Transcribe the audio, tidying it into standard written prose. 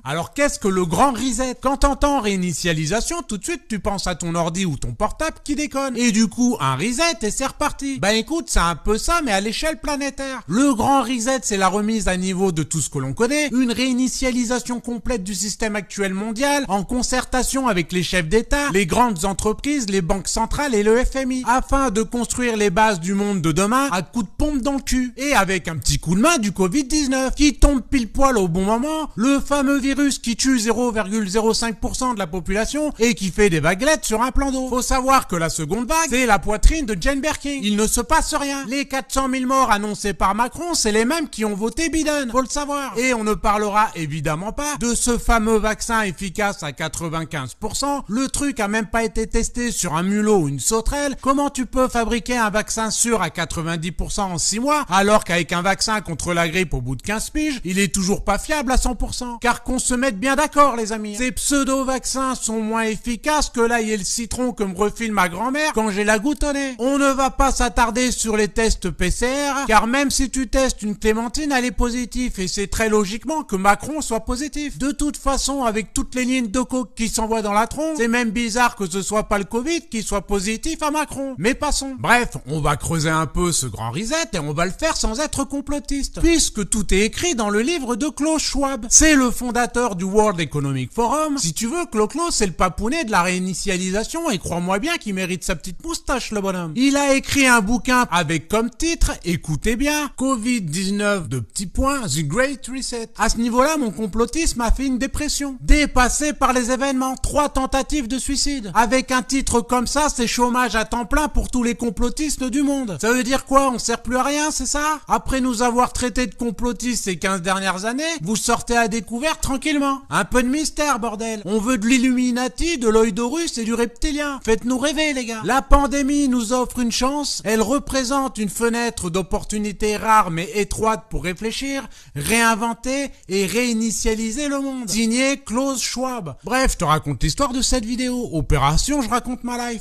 Alors qu'est-ce que le grand reset? Quand t'entends réinitialisation, tout de suite tu penses à ton ordi ou ton portable qui déconne. Et du coup, un reset et c'est reparti. Bah écoute, c'est un peu ça mais à l'échelle planétaire. Le grand reset, c'est la remise à niveau de tout ce que l'on connaît, une réinitialisation complète du système actuel mondial, en concertation avec les chefs d'État, les grandes entreprises, les banques centrales et le FMI, afin de construire les bases du monde de demain à coups de pompe dans le cul. Et avec un petit coup de main du Covid-19, qui tombe pile poil au bon moment, le fameux virus qui tue 0,05% de la population et qui fait des vaguelettes sur un plan d'eau. Faut savoir que la seconde vague, c'est la poitrine de Jane Birkin. Il ne se passe rien. Les 400 000 morts annoncés par Macron, c'est les mêmes qui ont voté Biden. Faut le savoir. Et on ne parlera évidemment pas de ce fameux vaccin efficace à 95%. Le truc a même pas été testé sur un mulot ou une sauterelle. Comment tu peux fabriquer un vaccin sûr à 90% en 6 mois, alors qu'avec un vaccin contre la grippe au bout de 15 piges, il est toujours pas fiable à 100%. Car qu'on se mette bien d'accord les amis. Ces pseudo-vaccins sont moins efficaces que l'ail et le citron que me refile ma grand-mère quand j'ai la goutte au nez. On ne va pas s'attarder sur les tests PCR, car même si tu testes une clémentine, elle est positive et c'est très logiquement que Macron soit positif. De toute façon, avec toutes les lignes de coke qui s'envoient dans la tronche, c'est même bizarre que ce soit pas le Covid qui soit positif à Macron. Mais passons. Bref, on va creuser un peu ce grand reset et on va le faire sans être complotiste, puisque tout est écrit dans le livre de Klaus Schwab. C'est le fondateur du World Economic Forum. Si tu veux, Klaus, c'est le papounet de la réinitialisation et crois-moi bien qu'il mérite sa petite moustache, le bonhomme. Il a écrit un bouquin avec comme titre, écoutez bien, Covid-19 The Great Reset. À ce niveau-là, mon complotisme a fait une dépression. Dépassé par les événements, 3 tentatives de suicide. Avec un titre comme ça, c'est chômage à temps plein pour tous les complotistes du monde. Ça veut dire quoi? On sert plus à rien, c'est ça? Après nous avoir traités de complotistes ces 15 dernières années, vous sortez à découvert tranquillement. Un peu de mystère, bordel. On veut de l'Illuminati, de l'œil d'Horus et du reptilien. Faites-nous rêver, les gars. La pandémie nous offre une chance. Elle représente une fenêtre d'opportunité rare mais étroite pour réfléchir, réinventer et réinitialiser le monde. Signé Klaus Schwab. Bref, je te raconte l'histoire de cette vidéo. Opération, je raconte ma life.